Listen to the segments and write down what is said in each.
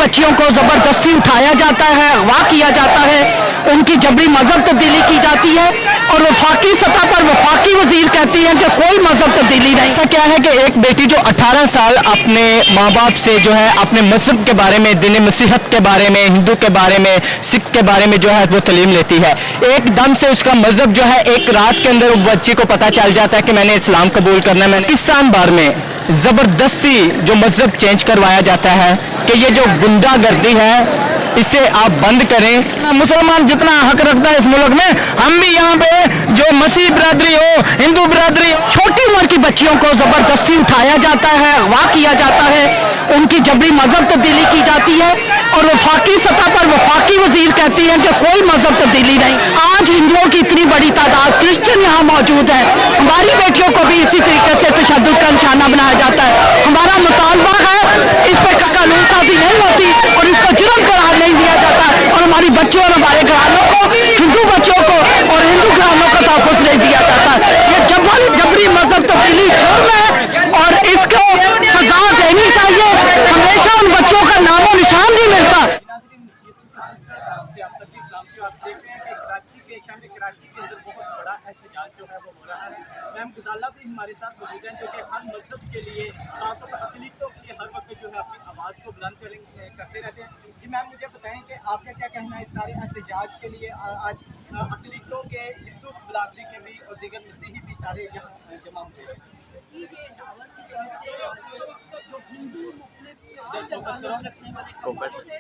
बच्चियों को ज़बरदस्ती उठाया जाता है, अगवा किया जाता है, उनकी जबरी मजहब तब्दीली की जाती है और वफाकी सतह पर वफाकी वजीर कहती हैं कि कोई मजहब तब्दीली नहीं। ऐसा क्या है कि एक बेटी जो 18 साल अपने माँ बाप से जो है अपने मजहब के बारे में, दीन मसीहत के बारे में, हिंदू के बारे में, सिख के बारे में जो है वो तालीम लेती है, एकदम से उसका मजहब जो है एक रात के अंदर बच्ची को पता चल जाता है कि मैंने इस्लाम कबूल करना है। मैंने इस बार में ज़बरदस्ती जो मजहब चेंज करवाया जाता है कि ये जो गुंडागर्दी है इसे आप बंद करें। मुसलमान जितना हक रखता है इस मुल्क में, हम भी यहाँ पे जो मसीह बिरादरी हो, हिंदू बिरादरी हो, छोटी उम्र की बच्चियों को ज़बरदस्ती उठाया जाता है, अगवा किया जाता है, उनकी जबरी मजहब तब्दीली की जाती है और वफाकी सतह पर वफाकी वजीर कहती हैं कि कोई मजहब तब्दीली नहीं। आज हिंदुओं की इतनी बड़ी तादाद, क्रिश्चियन यहाँ मौजूद है, हमारी बेटियों को भी इसी तरीके से तशद्दुद का निशाना बनाया जाता है। हमारा मुतालबा है इस पर कानून साजी नहीं होती और इसको जुर्म करार नहीं दिया जाता और हमारी बच्चों और हमारे घरानों को, हिंदू बच्चों को और हिंदू घरानों को तहफ़्फ़ुज़ नहीं दिया जाता। ये जबरी मजहब तब्दीली जुर्म है और इसको सजा देनी चाहिए। हमेशा उन बच्चों का नामो निशान नहीं मिलता। कराची के अंदर बहुत बड़ा एहतजाज जो है वो हो रहा है। मैम गुजाला भी हमारे साथ मौजूद हैं जो कि हर मजहब के लिए, खासतौर पर अक़लीतों के लिए हर वक्त जो है अपनी आवाज़ को बुलंद करते रहते हैं। जी मैम, मुझे बताएं कि आपका क्या कहना है इस सारे एहतजाज के लिए? आज अक़लीतों के, हिंदू बिरादरी के भी और दीगर मसीही भी सारे यहाँ जमा हुए हैं। ये दावत की तरफ से जो हिंदू मुख्तलिफ रखने वाले कौम थे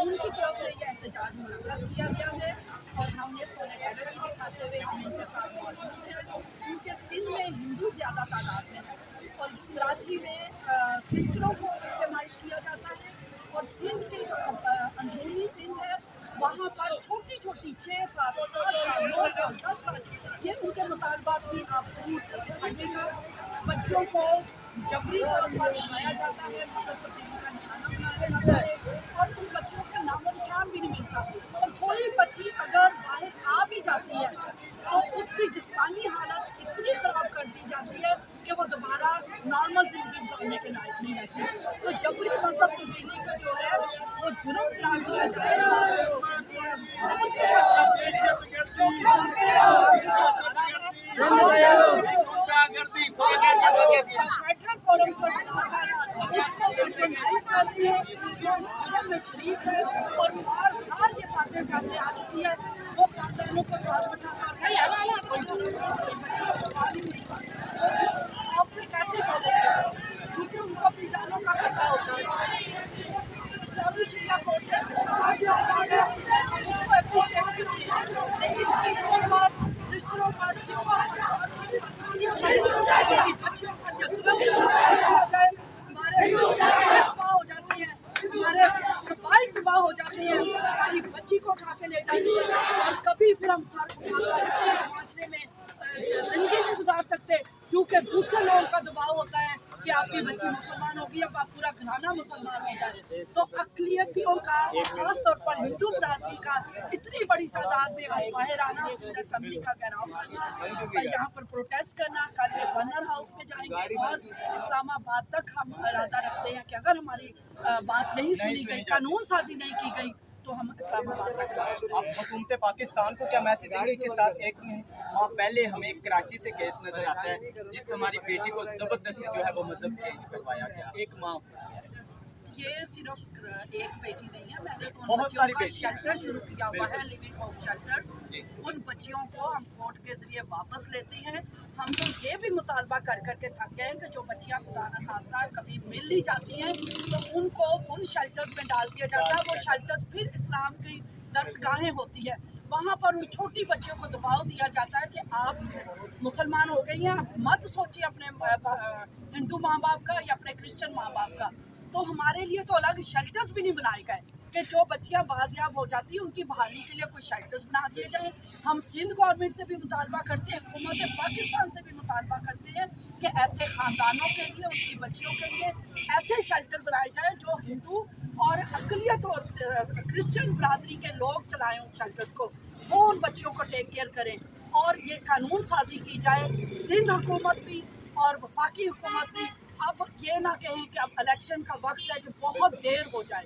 उनकी तरफ से ये एहतजाज मुनक्कद किया गया है और हमने सोलिडारिटी दिखाते हुए हम इनके साथ मौजूद हैं। क्योंकि सिंध में हिंदू ज़्यादा तादाद में है और कराची में क्रिश्चियनों को इस्तेमाल किया जाता है और सिंध के जो अंदरूनी सिंध है वहाँ पर छोटी छोटी 6 साल 8 साल 9 साल 10 साल ये उनके मुतालबात भी आप दिखाइएगा। बच्चियों को जबरी तौर पर उठाया जाता है, मजहब तब्दीली का निशाना बनाया जाता है और उन बच्चियों का नामो निशान भी नहीं मिलता। और कोई बच्ची अगर बाहर आ भी जाती है तो उसकी जिस्मानी हालत इतनी ख़राब कर दी जाती है कि वो दोबारा नॉर्मल ज़िंदगी गुजारने के लायक नहीं रहती। तो जबरी मजहब तब्दीली का जो है वो जुर्म करार दिया जाए में शरीक है और बार ये बातें सामने आ चुकी है। वो खानदानों को साथ बिठाकर आपसे कैसे बोलेंगे क्योंकि उनको अपनी जानों का खतरा होता है। सारी शिक्षा कोर्ट रिश्तों का बच्चियों का हो जाती है, हमारे कबाइल तबाह हो जाते हैं, हमारी बच्ची को उठा के ले जाती है और कभी फिर हम सर उठाकर इस माशरे में जिंदगी नहीं गुजार सकते क्योंकि दूसरे लोगों का दबाव होता है कि आपकी बच्ची मुसलमान होगी अब आप पूरा घराना मुसलमान हो जाए। तो अक़लियतियों का खास तौर पर हिंदू बिरादरी का इतनी बड़ी तादाद में बाहर आना, सिंध असेंबली का घेराव करना, यहाँ पर प्रोटेस्ट करना, कल ये बर्नर हाउस में जाएंगे और इस्लामाबाद तक हम इरादा रखते हैं कि अगर हमारी बात नहीं सुनी गई, कानून साजी नहीं की गई तो हम इस्लामाबाद तक आप हुकूमत पाकिस्तान को क्या मैसेज देंगे के साथ? एक माह पहले हमें कराची से केस नजर आता है जिस हमारी बेटी को जबरदस्ती जो है वो मजहब चेंज करवाया गया। एक माह ये सिर्फ एक बेटी नहीं है, मैंने तो बहुत सारी का शेल्टर शुरू किया हुआ है, लिविंग होम शेल्टर। उन बच्चियों को हम कोर्ट के जरिए वापस लेते हैं। हम तो ये भी मुतालबा कर करके थक गए हैं कि जो बच्चियाँ खुदा न खास्ता कभी मिल ही जाती हैं तो उनको उन शेल्टर्स में डाल दिया जाता है। वो शेल्टर्स फिर इस्लाम की दरसगाहें होती है, वहाँ पर उन छोटी बच्चियों को दबाव दिया जाता है कि आप मुसलमान हो गई हैं, आप मत सोचिए अपने हिंदू माँ बाप का या अपने क्रिश्चियन माँ बाप का। तो हमारे लिए तो अलग शेल्टर्स भी नहीं बनाए गए कि जो बच्चियां बाजियाब हो जाती हैं उनकी बहाली के लिए कोई शेल्टर्स बना दिए जाए। हम सिंध गवर्नमेंट से भी मुतालबा करते हैं, हुकूमत पाकिस्तान से भी मुतालबा करते हैं कि ऐसे ख़ानदानों के लिए, उनकी बच्चियों के लिए ऐसे शेल्टर बनाए जाए जो हिंदू और अक़लियत और क्रिश्चियन बिरादरी के लोग चलाएं उन शेल्टर्स को, वो उन बच्चियों को टेक केयर करें और ये कानून साजी की जाए। सिंध हुकूमत भी और वफाकी हुकूमत भी अब ये ना कहें कि अब इलेक्शन का वक्त है कि बहुत देर हो जाए,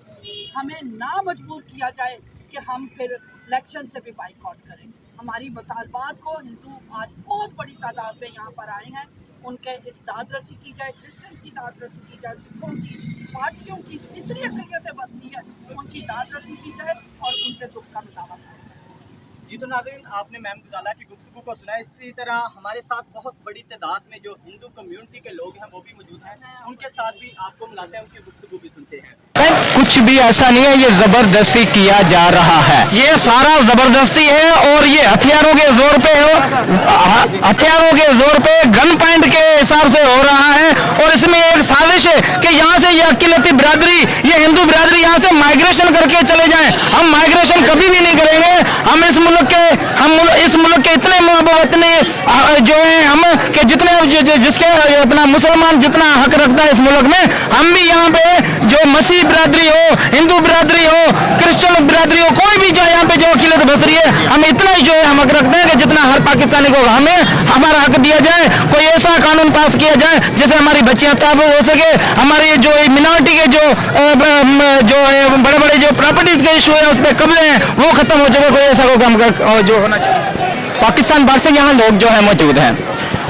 हमें ना मजबूर किया जाए कि हम फिर इलेक्शन से भी बाइकआउट करें। हमारी मुतालबात को हिंदू आज बहुत बड़ी तादाद में यहाँ पर आए हैं, उनके इस दाद रसी की जाए, क्रिश्चियंस की दाद रसी की जाए, सिखों की, पार्सियों की, जितनी अक़लियतें बसती हैं उनकी दाद रसी की जाए और उनके दुख का मिटावा किया जाए। जी तो नाज़रीन, आपने मैम गुजाला की गुफ्तगू को सुना। इसी तरह हमारे साथ बहुत बड़ी तादाद में जो हिंदू कम्युनिटी के लोग हैं वो भी मौजूद हैं, उनके साथ भी आपको मिलाते हैं, उनकी गुफ्तगू भी सुनते हैं। कुछ भी ऐसा नहीं है, ये जबरदस्ती किया जा रहा है। ये सारा जबरदस्ती है और ये हथियारों के जोर पे हथियारों के जोर पे गन पॉइंट के हिसाब से हो रहा है। और इसमें एक साजिश है कि यहाँ से ये अकीलती बिरादरी, ये हिंदू बिरादरी यहाँ से माइग्रेशन करके चले जाएं। हम माइग्रेशन कभी भी नहीं करेंगे। हम इस मुल्क के इतने वतनी जो है हम कि जितने जिसके अपना मुसलमान जितना हक रखता है इस मुल्क में, हम भी यहाँ पे जो मसीह बिरादरी हो, हिंदू बिरादरी हो, क्रिश्चियन बिरादरी हो, कोई भी जो यहाँ पे जो अकीलत बस रही है, हम इतना ही जो है हम हक रखते हैं कि जितना हर पाकिस्तानी को हमें हमारा हक दिया जाए। कोई ऐसा कानून पास किया जाए जिससे हमारी बच्चियां ताबूत हो सके, हमारी जो मिनॉरिटी के जो बड़े बड़े जो प्रॉपर्टीज के इशू है उस पर कब्जे हैं वो खत्म हो सके। कोई ऐसा कोई काम जो होना चाहिए। पाकिस्तान भर से यहाँ लोग जो है मौजूद हैं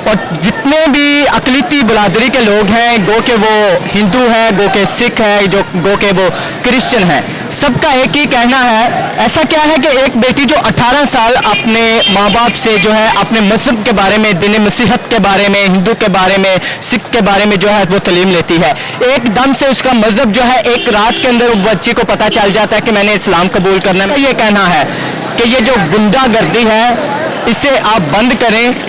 और जितने भी अकलीती बिरादरी के लोग हैं, गो के वो हिंदू हैं, गो के सिख हैं, गो के वो क्रिश्चियन हैं, सबका एक ही कहना है। ऐसा क्या है कि एक बेटी जो 18 साल अपने माँ बाप से जो है अपने मजहब के बारे में, दीन मसीहत के बारे में, हिंदू के बारे में, सिख के बारे में जो है वो तालीम लेती है, एकदम से उसका मजहब जो है एक रात के अंदर उस बच्ची को पता चल जाता है कि मैंने इस्लाम कबूल करना है। ये कहना है कि ये जो गुंडागर्दी है इसे आप बंद करें।